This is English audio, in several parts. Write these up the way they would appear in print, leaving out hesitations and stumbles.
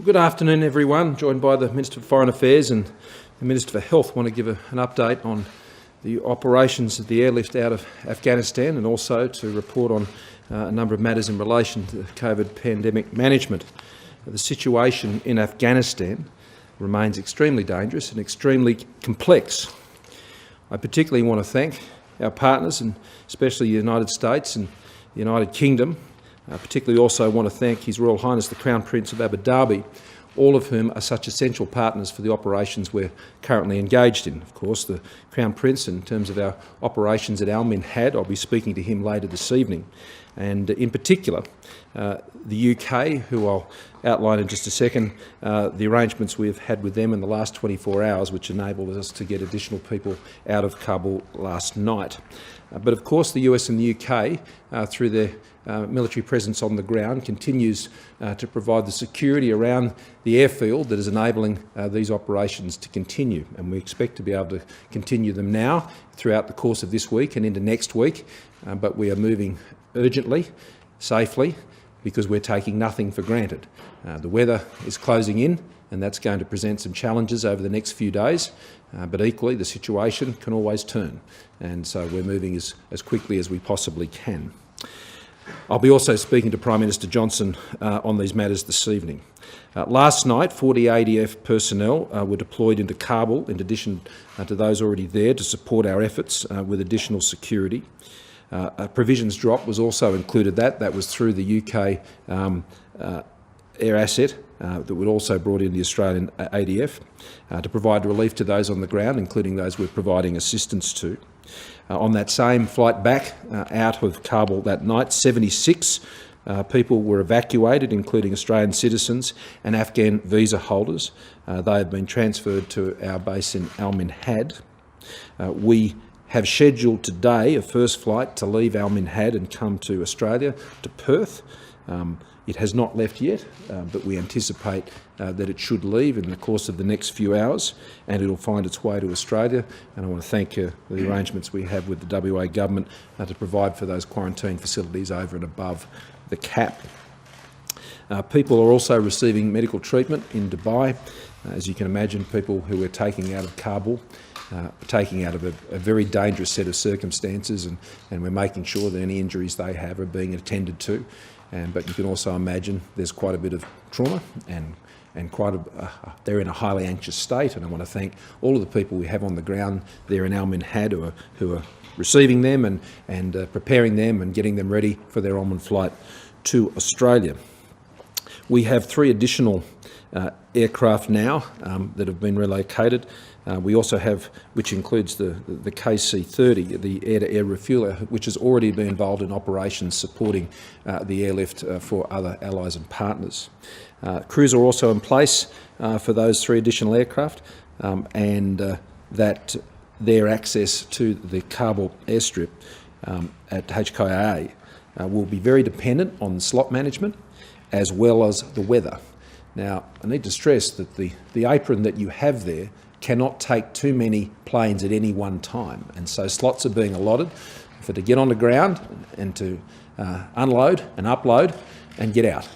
Good afternoon, everyone. Joined by the Minister for Foreign Affairs and the Minister for Health. Want to give an update on the operations of the airlift out of Afghanistan and also to report on a number of matters in relation to the COVID pandemic management. The situation in Afghanistan remains extremely dangerous and extremely complex. I particularly want to thank our partners, and especially the United States and the United Kingdom. I particularly also want to thank His Royal Highness the Crown Prince of Abu Dhabi, all of whom are such essential partners for the operations we're currently engaged in. Of course, the Crown Prince, in terms of our operations at Al Minhad, I'll be speaking to him later this evening. And in particular, the UK, who I'll outline in just a second, the arrangements we've had with them in the last 24 hours, which enabled us to get additional people out of Kabul last night. But of course, the US and the UK, through their military presence on the ground, continues to provide the security around the airfield that is enabling these operations to continue. And we expect to be able to continue them now throughout the course of this week and into next week. But we are moving urgently, safely, because we're taking nothing for granted. The weather is closing in, and that's going to present some challenges over the next few days. But equally, the situation can always turn. And so we're moving as quickly as we possibly can. I'll be also speaking to Prime Minister Johnson on these matters this evening. Last night, 40 ADF personnel were deployed into Kabul, in addition to those already there, to support our efforts with additional security. A provisions drop was also included. That was through the UK air asset that would also brought in the Australian ADF to provide relief to those on the ground, including those we're providing assistance to. On that same flight back out of Kabul that night, 76 people were evacuated, including Australian citizens and Afghan visa holders. They have been transferred to our base in Al Minhad. We have scheduled today a first flight to leave Al Minhad and come to Australia, to Perth. It has not left yet, but we anticipate that it should leave in the course of the next few hours, and it'll find its way to Australia. And I want to thank the arrangements we have with the WA government to provide for those quarantine facilities over and above the cap. People are also receiving medical treatment in Dubai. As you can imagine, people who we're taking out of Kabul, taking out of a very dangerous set of circumstances, and we're making sure that any injuries they have are being attended to. But you can also imagine there's quite a bit of trauma and they're in a highly anxious state, and I want to thank all of the people we have on the ground there in Al Minhad who are receiving them and preparing them and getting them ready for their onward flight to Australia. We have 3 additional aircraft now that have been relocated. We also have, which includes the KC-30, the air-to-air refueler, which has already been involved in operations supporting the airlift for other allies and partners. Crews are also in place for those 3 additional aircraft, and that their access to the Kabul airstrip at HKIA will be very dependent on slot management as well as the weather. Now, I need to stress that the apron that you have there cannot take too many planes at any one time, and so slots are being allotted for to get on the ground and to unload and upload and get out.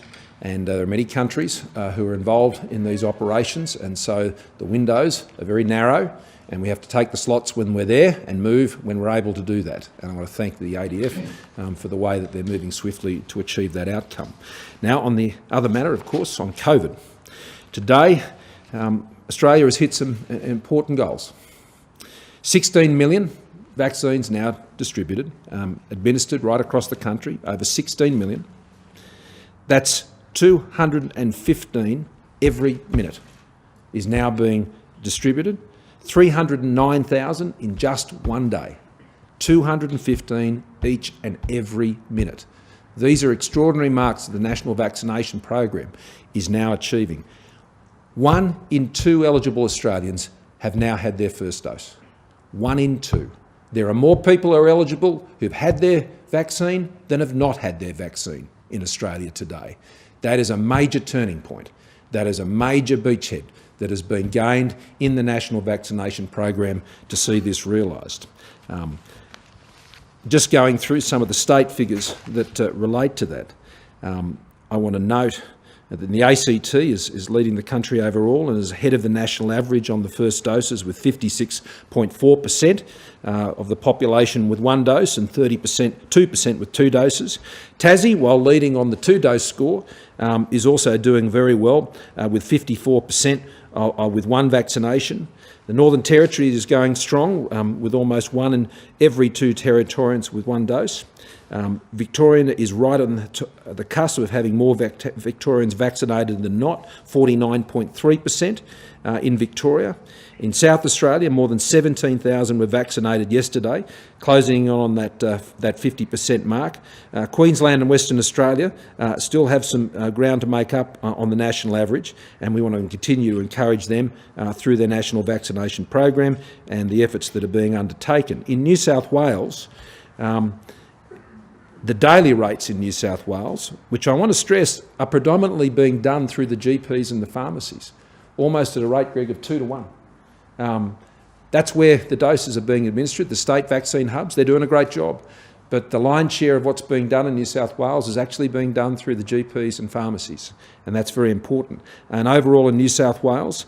And there are many countries who are involved in these operations, and so the windows are very narrow, and we have to take the slots when we're there and move when we're able to do that. And I want to thank the ADF for the way that they're moving swiftly to achieve that outcome. Now, on the other matter, of course, on COVID. Today, Australia has hit some important goals. 16 million vaccines now distributed, administered right across the country, over 16 million. That's 215 every minute is now being distributed. 309,000 in just one day. 215 each and every minute. These are extraordinary marks that the National Vaccination Program is now achieving. 1 in 2 eligible Australians have now had their first dose. 1 in 2. There are more people who are eligible who've had their vaccine than have not had their vaccine in Australia today. That is a major turning point. That is a major beachhead that has been gained in the National Vaccination Program to see this realised. Just going through some of the state figures that relate to that, I want to note The ACT is leading the country overall and is ahead of the national average on the first doses, with 56.4% of the population with one dose and 2% with two doses. Tassie, while leading on the two-dose score, is also doing very well, with 54% with one vaccination. The Northern Territory is going strong, with almost 1 in every 2 Territorians with one dose. Victoria is right on the cusp of having more Victorians vaccinated than not, 49.3% in Victoria. In South Australia, more than 17,000 were vaccinated yesterday, closing on that 50% mark. Queensland and Western Australia still have some ground to make up on the national average, and we want to continue to encourage them through their national vaccination program and the efforts that are being undertaken. In New South Wales, the daily rates in New South Wales, which I want to stress are predominantly being done through the GPs and the pharmacies, almost at a rate, Greg, of 2 to 1. That's where the doses are being administered. The state vaccine hubs, they're doing a great job. But the lion's share of what's being done in New South Wales is actually being done through the GPs and pharmacies, and that's very important. And overall in New South Wales,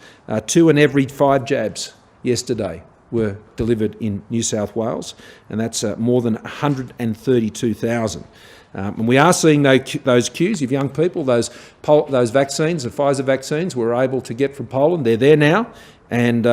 2 in every 5 jabs yesterday were delivered in New South Wales, and that's more than 132,000. And we are seeing those queues of young people, those vaccines, the Pfizer vaccines, we're able to get from Poland. They're there now, and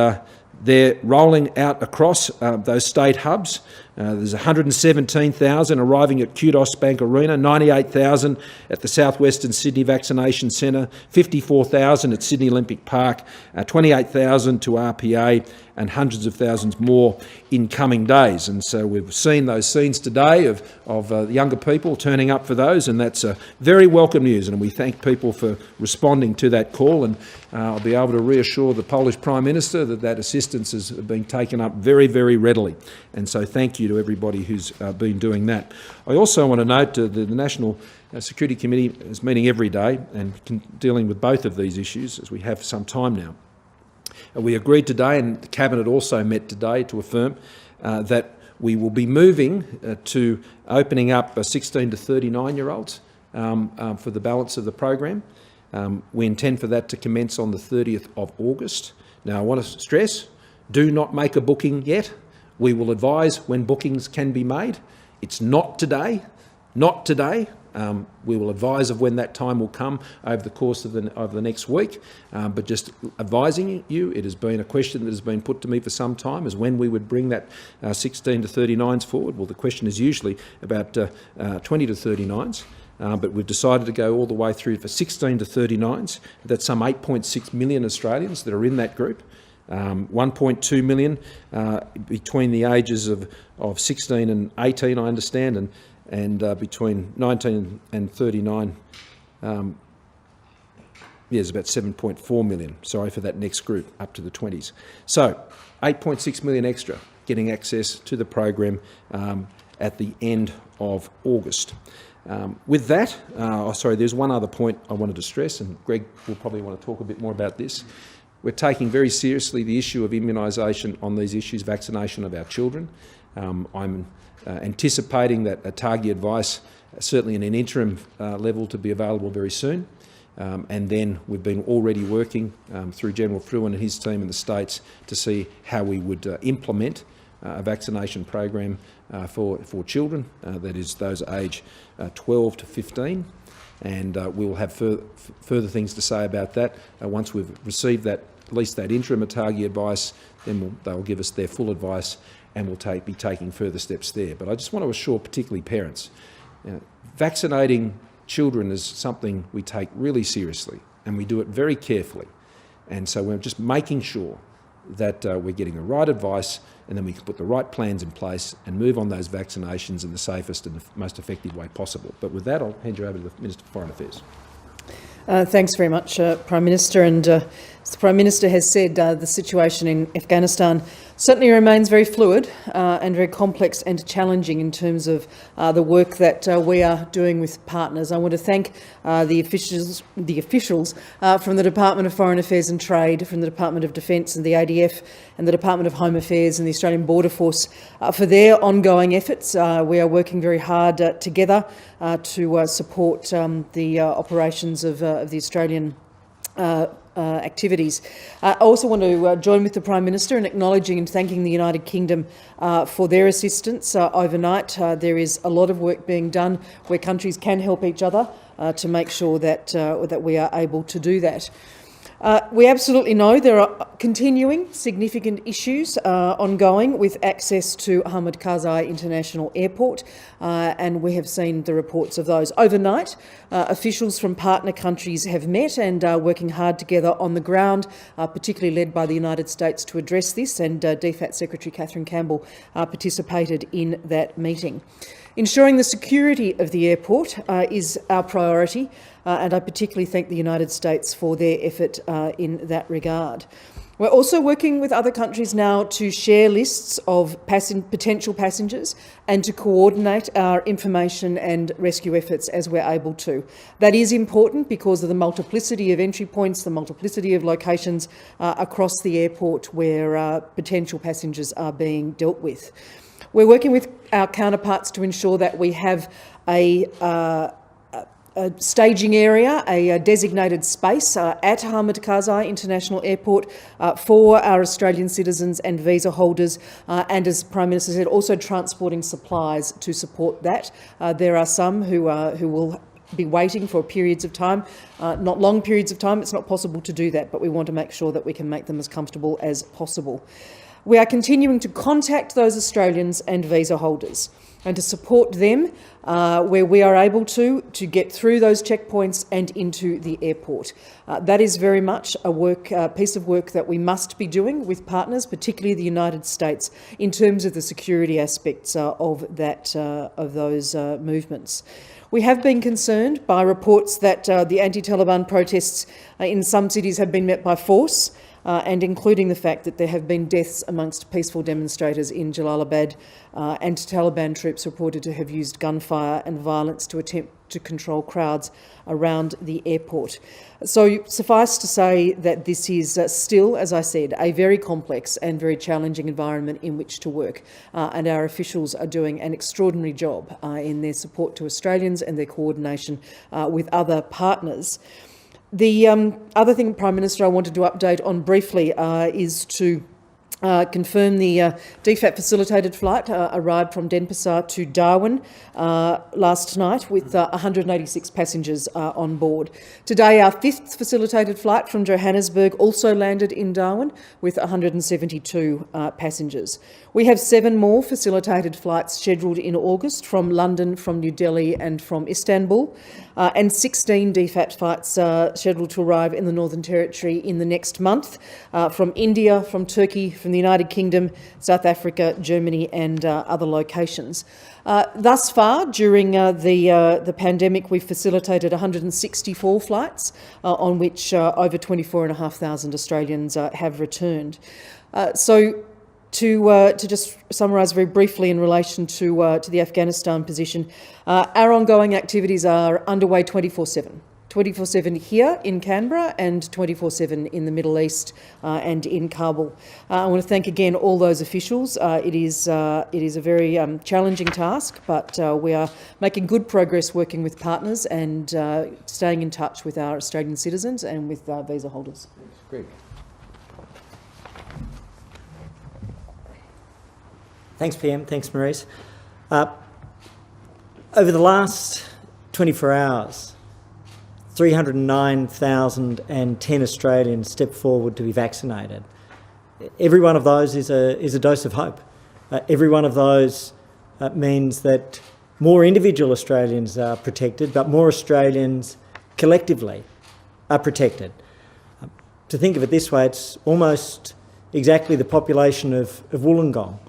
they're rolling out across those state hubs. There's 117,000 arriving at Kudos Bank Arena, 98,000 at the Southwestern Sydney Vaccination Centre, 54,000 at Sydney Olympic Park, 28,000 to RPA, and hundreds of thousands more in coming days. And so we've seen those scenes today of younger people turning up for those, and that's very welcome news, and we thank people for responding to that call, and I'll be able to reassure the Polish Prime Minister that assistance is being taken up very, very readily. And so thank you to everybody who's been doing that. I also want to note the National Security Committee is meeting every day and dealing with both of these issues, as we have for some time now. We agreed today, and the Cabinet also met today, to affirm that we will be moving to opening up 16 to 39-year-olds for the balance of the program. We intend for that to commence on the 30th of August. Now, I want to stress, do not make a booking yet. We will advise when bookings can be made. It's not today, not today. We will advise of when that time will come over the course of the next week, but just advising you, it has been a question that has been put to me for some time, is when we would bring that 16 to 39s forward. Well, the question is usually about 20 to 39s, but we've decided to go all the way through for 16 to 39s. That's some 8.6 million Australians that are in that group. 1.2 million between the ages of 16 and 18, I understand, and between 19 and 39, there's about 7.4 million, sorry for that next group, up to the 20s. So 8.6 million extra getting access to the program at the end of August. With that, there's one other point I wanted to stress, and Greg will probably want to talk a bit more about this. We're taking very seriously the issue of immunisation on these issues, vaccination of our children. I'm anticipating that ATAGI advice, certainly in an interim level, to be available very soon. And then we've been already working through General Fruin and his team in the States to see how we would implement a vaccination program for children, that is those age 12 to 15. And we will have further things to say about that. Once we've received that, at least that interim ATAGI advice, then they'll give us their full advice, and we'll be taking further steps there. But I just want to assure particularly parents, vaccinating children is something we take really seriously, and we do it very carefully. And so we're just making sure that we're getting the right advice, and then we can put the right plans in place and move on those vaccinations in the safest and the most effective way possible. But with that, I'll hand you over to the Minister for Foreign Affairs. Thanks very much, Prime Minister, and As the Prime Minister has said, the situation in Afghanistan certainly remains very fluid and very complex and challenging in terms of the work that we are doing with partners. I want to thank the officials from the Department of Foreign Affairs and Trade, from the Department of Defence and the ADF and the Department of Home Affairs and the Australian Border Force for their ongoing efforts. We are working very hard together to support the operations of the Australian activities. I also want to join with the Prime Minister in acknowledging and thanking the United Kingdom for their assistance overnight. There is a lot of work being done where countries can help each other to make sure that we are able to do that. We absolutely know there are continuing significant issues ongoing with access to Hamid Karzai International Airport, and we have seen the reports of those. Overnight, officials from partner countries have met and are working hard together on the ground, particularly led by the United States, to address this, and DFAT Secretary Catherine Campbell participated in that meeting. Ensuring the security of the airport is our priority, and I particularly thank the United States for their effort in that regard. We're also working with other countries now to share lists of potential passengers and to coordinate our information and rescue efforts as we're able to. That is important because of the multiplicity of entry points, the multiplicity of locations across the airport where potential passengers are being dealt with. We're working with our counterparts to ensure that we have a staging area, a designated space at Hamid Karzai International Airport for our Australian citizens and visa holders, and as Prime Minister said, also transporting supplies to support that. There are some who will be waiting for periods of time, not long periods of time. It's not possible to do that, but we want to make sure that we can make them as comfortable as possible. We are continuing to contact those Australians and visa holders and to support them where we are able to get through those checkpoints and into the airport. That is very much a piece of work that we must be doing with partners, particularly the United States, in terms of the security aspects of those movements. We have been concerned by reports that the anti-Taliban protests in some cities have been met by force, and including the fact that there have been deaths amongst peaceful demonstrators in Jalalabad, and Taliban troops reported to have used gunfire and violence to attempt to control crowds around the airport. So suffice to say that this is still, as I said, a very complex and very challenging environment in which to work, and our officials are doing an extraordinary job in their support to Australians and their coordination with other partners. The other thing, Prime Minister, I wanted to update on briefly is to confirm the DFAT facilitated flight arrived from Denpasar to Darwin last night with 186 passengers on board. Today, our fifth facilitated flight from Johannesburg also landed in Darwin with 172 passengers. We have 7 more facilitated flights scheduled in August from London, from New Delhi and from Istanbul, and 16 DFAT flights scheduled to arrive in the Northern Territory in the next month from India, from Turkey, from the United Kingdom, South Africa, Germany and other locations. Thus far, during the pandemic, we've facilitated 164 flights on which over 24,500 Australians have returned. To just summarise very briefly in relation to the Afghanistan position, our ongoing activities are underway 24/7. 24/7 here in Canberra and 24/7 in the Middle East and in Kabul. I want to thank again all those officials. It is a very challenging task, but we are making good progress working with partners and staying in touch with our Australian citizens and with visa holders. Greg. Thanks, PM. Thanks, Maurice. Over the last 24 hours, 309,010 Australians stepped forward to be vaccinated. Every one of those is a dose of hope. Every one of those means that more individual Australians are protected, but more Australians collectively are protected. To think of it this way, it's almost exactly the population of Wollongong.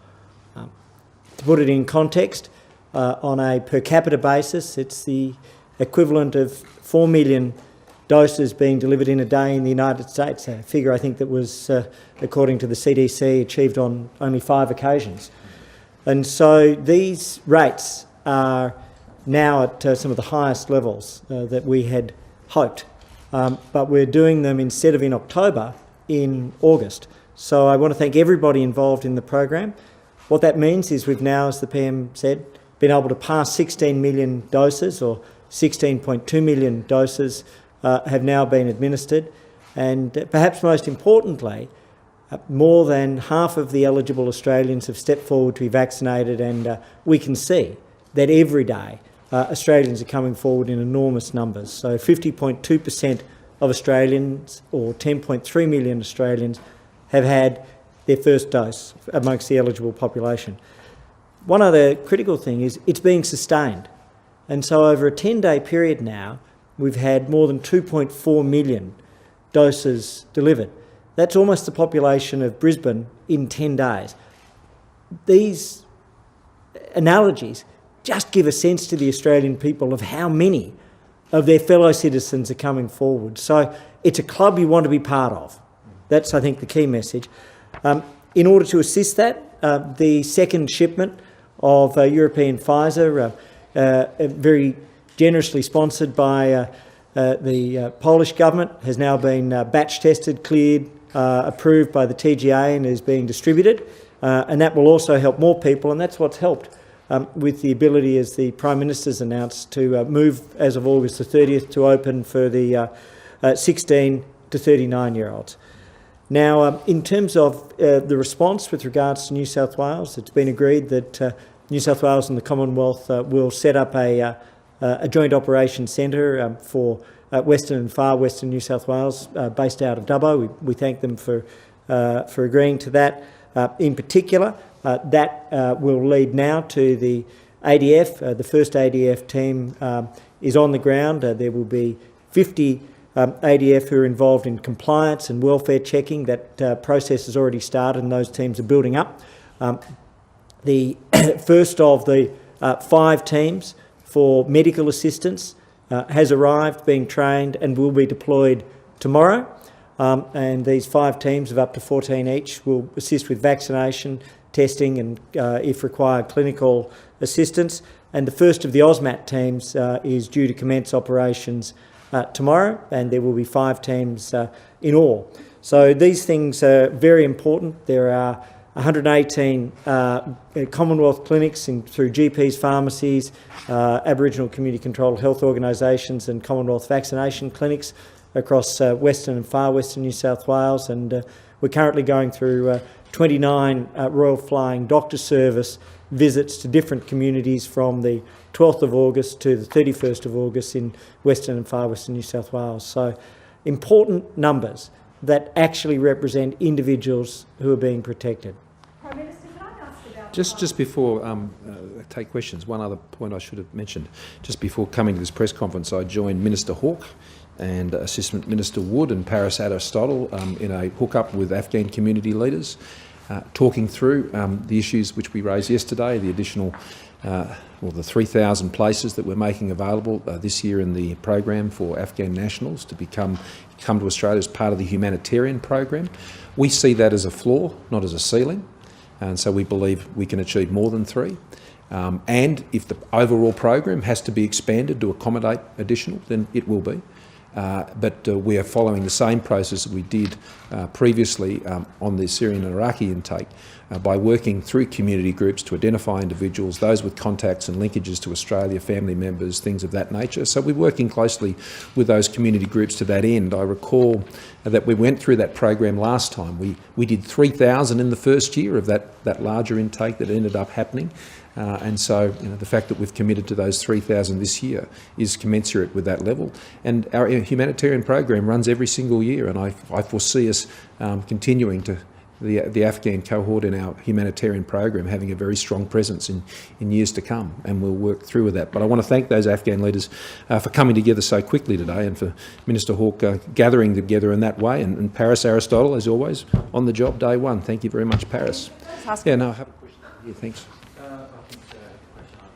To put it in context, on a per capita basis, it's the equivalent of 4 million doses being delivered in a day in the United States, a figure I think that was, according to the CDC, achieved on only 5 occasions. And so these rates are now at some of the highest levels that we had hoped. But we're doing them, instead of in October, in August. So I want to thank everybody involved in the program. What that means is we've now, as the PM said, been able to pass 16 million doses, or 16.2 million doses have now been administered. And perhaps most importantly, more than half of the eligible Australians have stepped forward to be vaccinated, and we can see that every day Australians are coming forward in enormous numbers. So 50.2% of Australians, or 10.3 million Australians, have had their first dose amongst the eligible population. One other critical thing is it's being sustained. And so over a 10-day period now, we've had more than 2.4 million doses delivered. That's almost the population of Brisbane in 10 days. These analogies just give a sense to the Australian people of how many of their fellow citizens are coming forward. So it's a club you want to be part of. That's, I think, the key message. In order to assist that, the second shipment of European Pfizer, very generously sponsored by the Polish government, has now been batch tested, cleared, approved by the TGA, and is being distributed. And that will also help more people, and that's what's helped with the ability, as the Prime Minister's announced, to move as of August the 30th to open for the 16 to 39-year-olds. Now, in terms of the response with regards to New South Wales, it's been agreed that New South Wales and the Commonwealth will set up a joint operations centre for Western and Far Western New South Wales, based out of Dubbo. We thank them for agreeing to that. In particular, that will lead now to the ADF. The first ADF team is on the ground. There will be 50 ADF who are involved in compliance and welfare checking. That process has already started, and those teams are building up. The first of the 5 teams for medical assistance has arrived, being trained, and will be deployed tomorrow. And these 5 teams of up to 14 each will assist with vaccination, testing, and, if required, clinical assistance. And the first of the AUSMAT teams is due to commence operations tomorrow, and there will be 5 teams in all. So these things are very important. There are 118 Commonwealth clinics through GPs, pharmacies, Aboriginal community-controlled health organisations, and Commonwealth vaccination clinics across Western and Far Western New South Wales. And we're currently going through 29 Royal Flying Doctor Service visits to different communities from the 12th of August to the 31st of August in Western and Far Western New South Wales. So important numbers that actually represent individuals who are being protected. Prime Minister, can I ask about... Just before I take questions, one other point I should have mentioned. Just before coming to this press conference, I joined Minister Hawke and Assistant Minister Wood and Paris Aristotle in a hookup with Afghan community leaders, talking through the issues which we raised yesterday, the additional, the 3,000 places that we're making available this year in the program for Afghan nationals to come to Australia as part of the humanitarian program. We see that as a floor, not as a ceiling, and so we believe we can achieve more than 3. And if the overall program has to be expanded to accommodate additional, then it will be. But we are following the same process that we did previously on the Syrian and Iraqi intake by working through community groups to identify individuals, those with contacts and linkages to Australia, family members, things of that nature. So we're working closely with those community groups to that end. I recall that we went through that program last time. We did 3,000 in the first year of that larger intake that ended up happening. And so the fact that we've committed to those 3,000 this year is commensurate with that level. And our humanitarian program runs every single year, and I foresee us continuing to the Afghan cohort in our humanitarian program having a very strong presence in years to come, and we'll work through with that. But I want to thank those Afghan leaders for coming together so quickly today, and for Minister Hawke gathering together in that way, and Paris Aristotle, as always, on the job day one. Thank you very much, Paris. Yeah, no, I have a question. Yeah, thanks.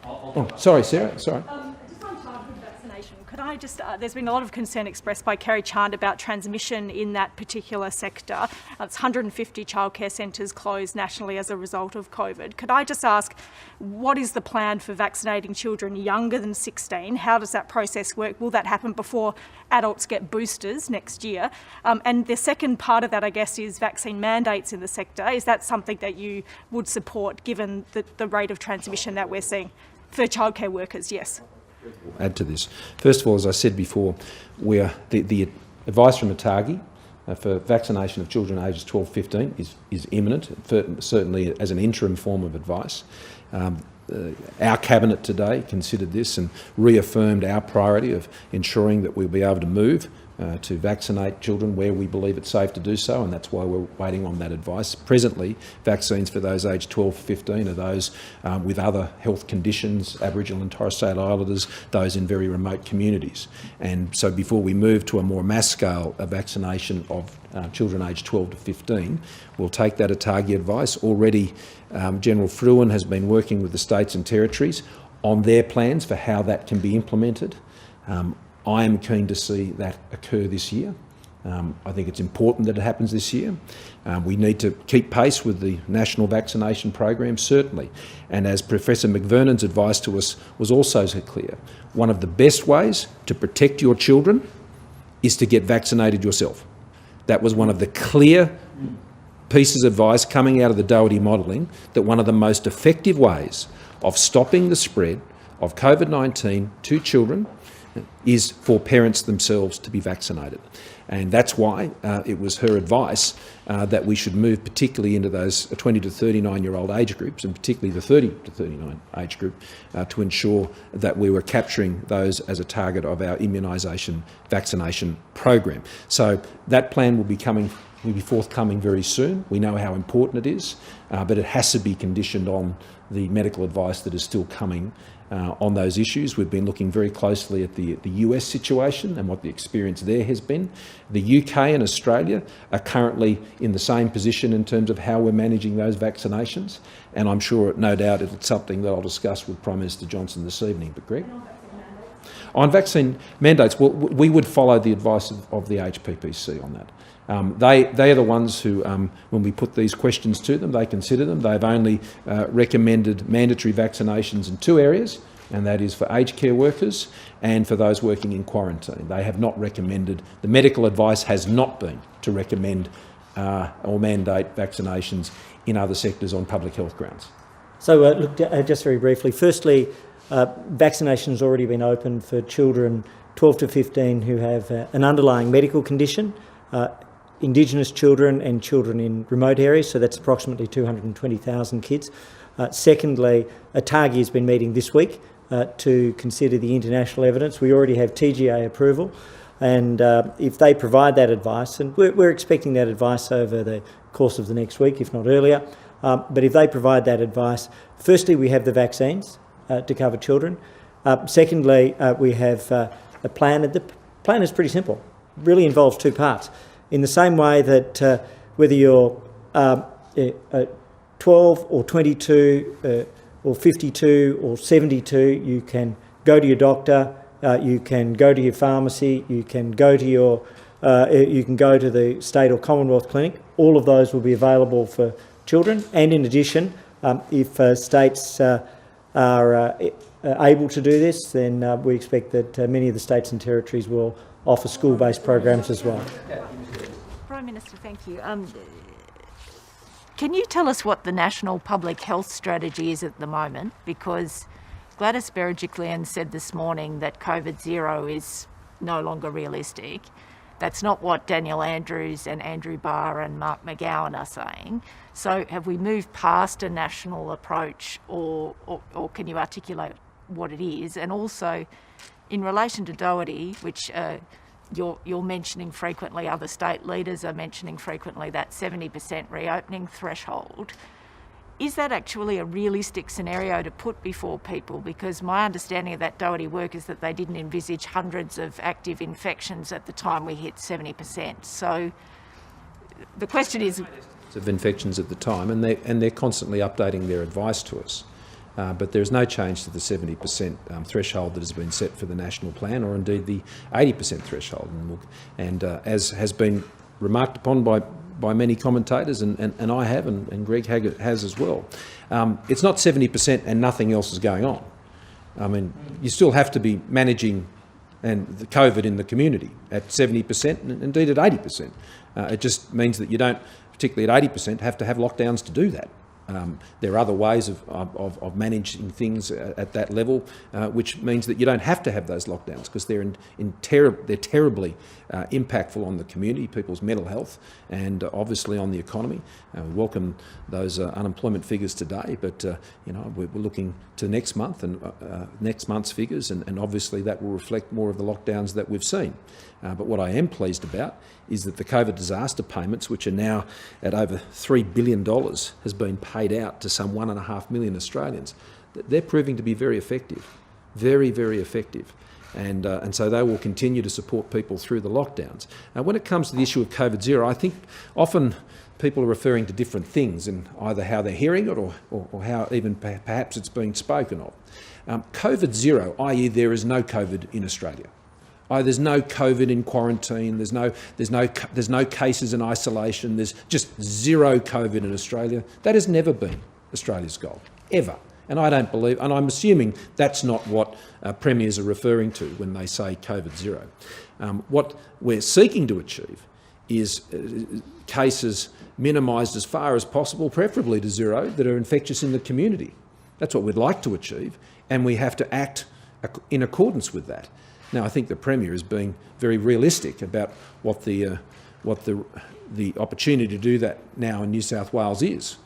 Oh, sorry, Sarah. Sorry. Just on childhood vaccination, could I just, there's been a lot of concern expressed by Kerry Chant about transmission in that particular sector. It's 150 childcare centres closed nationally as a result of COVID. Could I just ask, what is the plan for vaccinating children younger than 16? How does that process work? Will that happen before adults get boosters next year? And the second part of that, I guess, is vaccine mandates in the sector. Is that something that you would support given the rate of transmission that we're seeing for childcare workers? Yes. Add to this. First of all, as I said before, the advice from ATAGI for vaccination of children ages 12-15 is imminent, certainly as an interim form of advice. Our Cabinet today considered this and reaffirmed our priority of ensuring that we'll be able to move to vaccinate children where we believe it's safe to do so, and that's why we're waiting on that advice. Presently, vaccines for those aged 12-15 are those with other health conditions, Aboriginal and Torres Strait Islanders, those in very remote communities. And so before we move to a more mass scale vaccination of children aged 12-15, we'll take that ATAGI advice. Already, General Fruin has been working with the states and territories on their plans for how that can be implemented. I am keen to see that occur this year. I think it's important that it happens this year. We need to keep pace with the national vaccination program, certainly. And as Professor McVernon's advice to us was also so clear, one of the best ways to protect your children is to get vaccinated yourself. That was one of the clear pieces of advice coming out of the Doherty modelling, that one of the most effective ways of stopping the spread of COVID-19 to children is for parents themselves to be vaccinated. And that's why it was her advice that we should move particularly into those 20 to 39-year-old age groups, and particularly the 30 to 39 age group, to ensure that we were capturing those as a target of our immunisation vaccination program. So that plan will be forthcoming very soon. We know how important it is, but it has to be conditioned on the medical advice that is still coming on those issues. We've been looking very closely at the US situation and what the experience there has been. The UK and Australia are currently in the same position in terms of how we're managing those vaccinations, and I'm sure, no doubt, it's something that I'll discuss with Prime Minister Johnson this evening. But Greg? On vaccine mandates, well, we would follow the advice of the HPPC on that. They are the ones who, when we put these questions to them, they consider them. They've only recommended mandatory vaccinations in two areas, and that is for aged care workers and for those working in quarantine. They have not recommended, the medical advice has not been to recommend or mandate vaccinations in other sectors on public health grounds. So look, just very briefly, firstly, vaccination has already been opened for children 12 to 15 who have an underlying medical condition, Indigenous children and children in remote areas, so that's approximately 220,000 kids. Secondly, ATAGI has been meeting this week to consider the international evidence. We already have TGA approval, and if they provide that advice, and we're expecting that advice over the course of the next week, if not earlier, but if they provide that advice, firstly, we have the vaccines to cover children. Secondly, we have a plan. The plan is pretty simple. It really involves two parts. In the same way that whether you're 12 or 22 or 52 or 72, you can go to your doctor, you can go to your pharmacy, you can go to the state or Commonwealth clinic. All of those will be available for children. And in addition, if states are able to do this, then we expect that many of the states and territories will offer school-based programs as well. Prime Minister, thank you. Can you tell us what the national public health strategy is at the moment? Because Gladys Berejiklian said this morning that COVID zero is no longer realistic. That's not what Daniel Andrews and Andrew Barr and Mark McGowan are saying. So have we moved past a national approach, or can you articulate what it is? And also, in relation to Doherty, which you're mentioning frequently, other state leaders are mentioning frequently, that 70% reopening threshold. Is that actually a realistic scenario to put before people? Because my understanding of that Doherty work is that they didn't envisage hundreds of active infections at the time we hit 70%. So the question is... ...of infections at the time, and they're constantly updating their advice to us. but there is no change to the 70% threshold that has been set for the national plan, or indeed the 80% threshold. And as has been remarked upon by many commentators, and I have, and Greg has as well, it's not 70% and nothing else is going on. I mean, you still have to be managing the COVID in the community at 70% and indeed at 80%. It just means that you don't, particularly at 80%, have to have lockdowns to do that. There are other ways of managing things at that level, which means that you don't have to have those lockdowns, because they're terribly impactful on the community, people's mental health, and obviously on the economy. We welcome those unemployment figures today, but we're looking to next month and next month's figures, and obviously that will reflect more of the lockdowns that we've seen. But what I am pleased about is that the COVID disaster payments, which are now at over $3 billion, has been paid out to some 1.5 million Australians. They're proving to be very effective, very, very effective. And so they will continue to support people through the lockdowns. Now, when it comes to the issue of COVID zero, I think often people are referring to different things, and either how they're hearing it or how even perhaps it's being spoken of. COVID zero, i.e. there is no COVID in Australia. There's no COVID in quarantine, there's no cases in isolation, there's just zero COVID in Australia. That has never been Australia's goal, ever. And I don't believe, and I'm assuming that's not what premiers are referring to when they say COVID zero. What we're seeking to achieve is cases minimised as far as possible, preferably to zero, that are infectious in the community. That's what we'd like to achieve, and we have to act in accordance with that. Now, I think the Premier is being very realistic about what the opportunity to do that now in New South Wales is,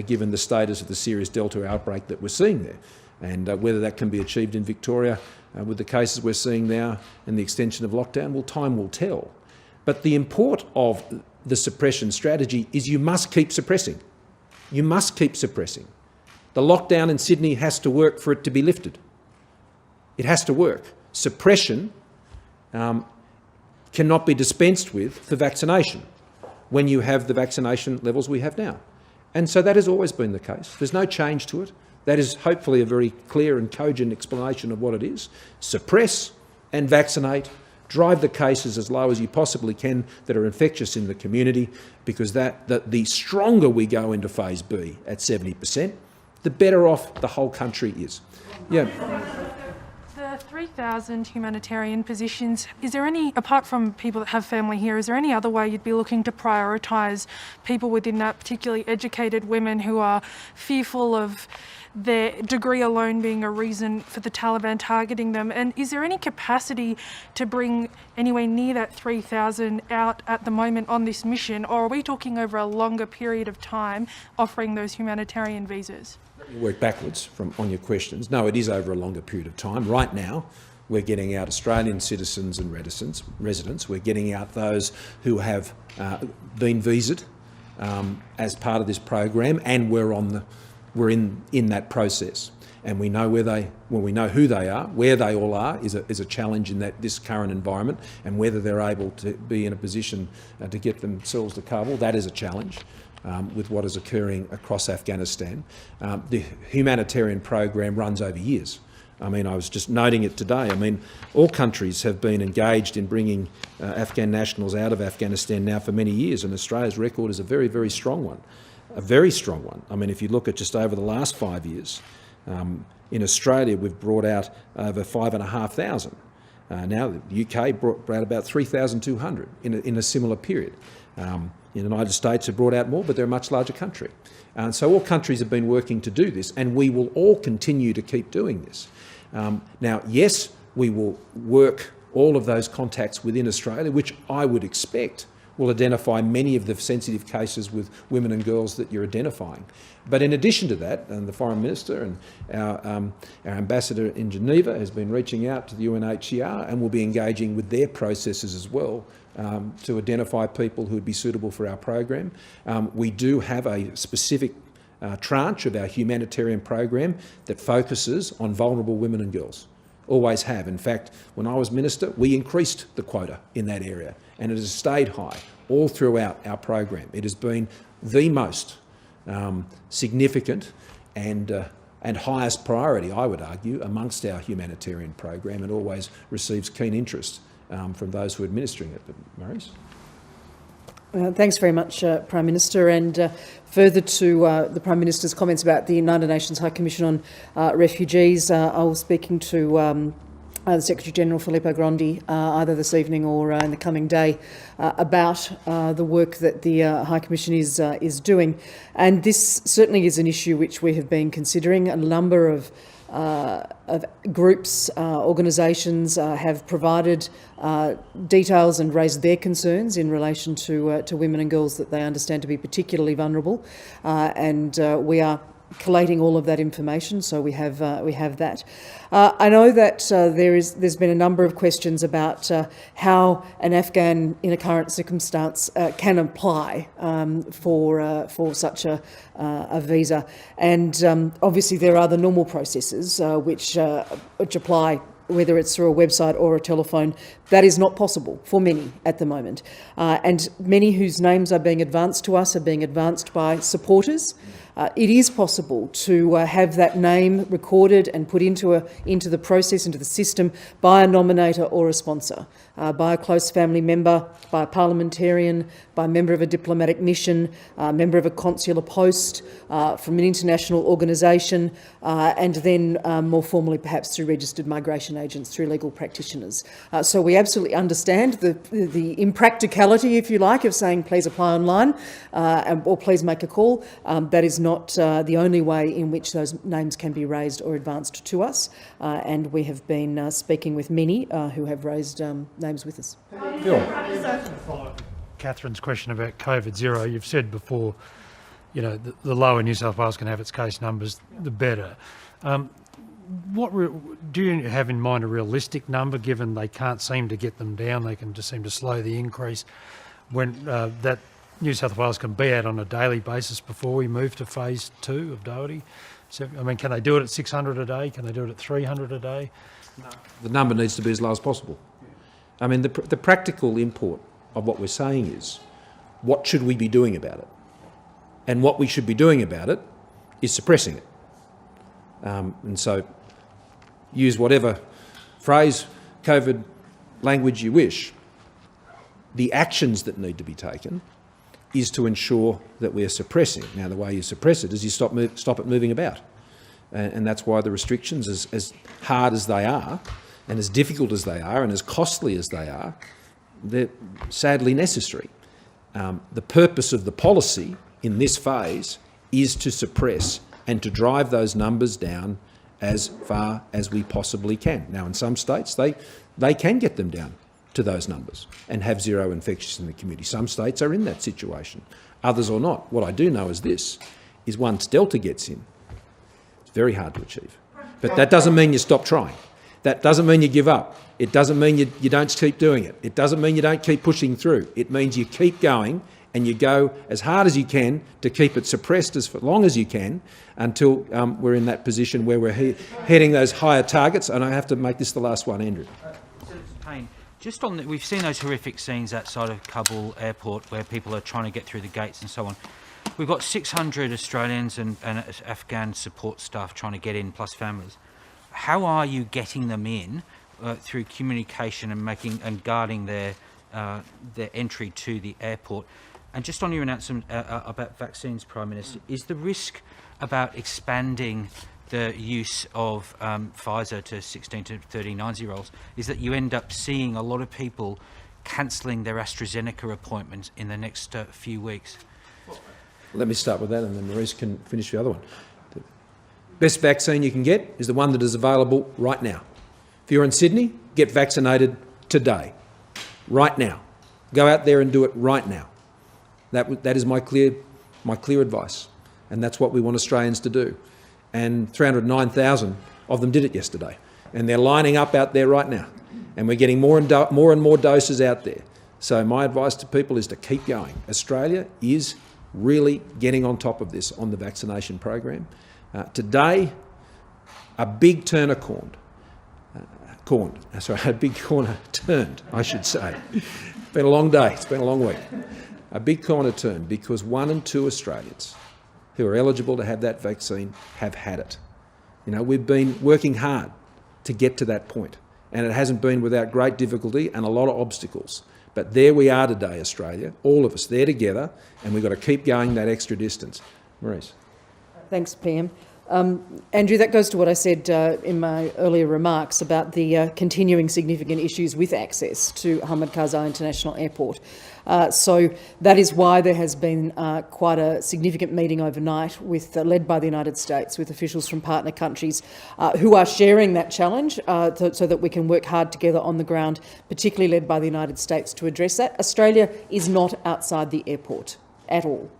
given the status of the serious Delta outbreak that we're seeing there, and whether that can be achieved in Victoria with the cases we're seeing now and the extension of lockdown, well, time will tell. But the import of the suppression strategy is you must keep suppressing. You must keep suppressing. The lockdown in Sydney has to work for it to be lifted. It has to work. Suppression cannot be dispensed with for vaccination when you have the vaccination levels we have now. And so that has always been the case. There's no change to it. That is hopefully a very clear and cogent explanation of what it is. Suppress and vaccinate. Drive the cases as low as you possibly can that are infectious in the community, because the stronger we go into phase B at 70%, the better off the whole country is. Yeah. 3,000 humanitarian positions, is there any, apart from people that have family here, is there any other way you'd be looking to prioritise people within that, particularly educated women who are fearful of their degree alone being a reason for the Taliban targeting them? And is there any capacity to bring anywhere near that 3,000 out at the moment on this mission, or are we talking over a longer period of time offering those humanitarian visas? Work backwards on your questions. No, it is over a longer period of time. Right now, we're getting out Australian citizens and residents. We're getting out those who have been visaed as part of this program, and we're in that process. And we know we know who they are, where they all are is a challenge in this current environment, and whether they're able to be in a position to get themselves to Kabul, that is a challenge. With what is occurring across Afghanistan. The humanitarian program runs over years. I mean, I was just noting it today. I mean, all countries have been engaged in bringing Afghan nationals out of Afghanistan now for many years, and Australia's record is a very, very strong one. A very strong one. I mean, if you look at just over the last 5 years, in Australia we've brought out over 5,500. Now the UK brought out about 3,200 in a similar period. The United States have brought out more, but they're a much larger country. And so all countries have been working to do this, and we will all continue to keep doing this. Now, yes, we will work all of those contacts within Australia, which I would expect will identify many of the sensitive cases with women and girls that you're identifying. But in addition to that, and the Foreign Minister and our Ambassador in Geneva has been reaching out to the UNHCR and will be engaging with their processes as well to identify people who would be suitable for our program. We do have a specific tranche of our humanitarian program that focuses on vulnerable women and girls. Always have. In fact, when I was Minister, we increased the quota in that area, and it has stayed high all throughout our program. It has been the most significant and and highest priority, I would argue, amongst our humanitarian program, and always receives keen interest from those who are administering it. But Maurice? Thanks very much, Prime Minister. And further to the Prime Minister's comments about the United Nations High Commission on Refugees, I was speaking to the Secretary-General Filippo Grandi either this evening or in the coming day about the work that the High Commission is doing. And this certainly is an issue which we have been considering. A number of groups, organisations have provided details and raised their concerns in relation to women and girls that they understand to be particularly vulnerable, and we are collating all of that information, so we have that. I know that there's been a number of questions about how an Afghan in a current circumstance can apply for such a visa, and obviously there are the normal processes which apply, whether it's through a website or a telephone. That is not possible for many at the moment. And many whose names are being advanced to us are being advanced by supporters. It is possible to have that name recorded and put into the process, into the system, by a nominator or a sponsor, by a close family member, by a parliamentarian, by a member of a diplomatic mission, a member of a consular post, from an international organisation, and then more formally perhaps through registered migration agents, through legal practitioners. So we absolutely understand the impracticality, if you like, of saying please apply online or please make a call. That is not the only way in which those names can be raised or advanced to us, and we have been speaking with many who have raised names with us. Phil. Catherine's question about COVID zero. You've said before, you know, the lower New South Wales can have its case numbers, the better. Do you have in mind a realistic number, given they can't seem to get them down? They can just seem to slow the increase. When that New South Wales can be at on a daily basis before we move to phase 2 of Doherty? So, I mean, can they do it at 600 a day? Can they do it at 300 a day? No. The number needs to be as low as possible. I mean, the practical import of what we're saying is, what should we be doing about it? And what we should be doing about it is suppressing it. And so use whatever phrase, COVID language you wish. The actions that need to be taken is to ensure that we're suppressing. Now, the way you suppress it is you stop it moving about. And that's why the restrictions, as hard as they are, and as difficult as they are, and as costly as they are, they're sadly necessary. The purpose of the policy in this phase is to suppress and to drive those numbers down as far as we possibly can. Now, in some states, they can get them down to those numbers and have zero infections in the community. Some states are in that situation, others are not. What I do know is this, is once Delta gets in, it's very hard to achieve. But that doesn't mean you stop trying. That doesn't mean you give up. It doesn't mean you don't keep doing it. It doesn't mean you don't keep pushing through. It means you keep going and you go as hard as you can to keep it suppressed as long as you can until we're in that position where we're heading those higher targets. And I have to make this the last one, Andrew. Payne, just on we've seen those horrific scenes outside of Kabul airport where people are trying to get through the gates and so on. We've got 600 Australians and Afghan support staff trying to get in, plus families. How are you getting them in through communication and guarding their entry to the airport? And just on your announcement about vaccines, Prime Minister, is the risk about expanding the use of Pfizer to 16 to 39-year-olds is that you end up seeing a lot of people cancelling their AstraZeneca appointments in the next few weeks? Let me start with that and then Maurice can finish the other one. The best vaccine you can get is the one that is available right now. If you're in Sydney, get vaccinated today, right now. Go out there and do it right now. That is my clear advice, and that's what we want Australians to do. And 309,000 of them did it yesterday, and they're lining up out there right now, and we're getting more and more doses out there. So my advice to people is to keep going. Australia is really getting on top of this on the vaccination program. Today, a big corner turned, I should say. It's been a long day, it's been a long week. A big corner turned because 1 in 2 Australians who are eligible to have that vaccine have had it. You know, we've been working hard to get to that point, and it hasn't been without great difficulty and a lot of obstacles. But there we are today, Australia, all of us there together, and we've got to keep going that extra distance. Maurice. Thanks, PM. Andrew, that goes to what I said in my earlier remarks about the continuing significant issues with access to Hamid Karzai International Airport. So that is why there has been quite a significant meeting overnight led by the United States with officials from partner countries who are sharing that challenge so that we can work hard together on the ground, particularly led by the United States to address that. Australia is not outside the airport at all.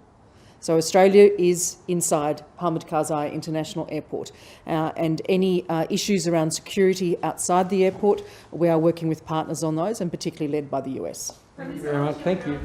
So Australia is inside Hamid Karzai International Airport, and any issues around security outside the airport, we are working with partners on those, and particularly led by the US. Thank you very much. Thank you.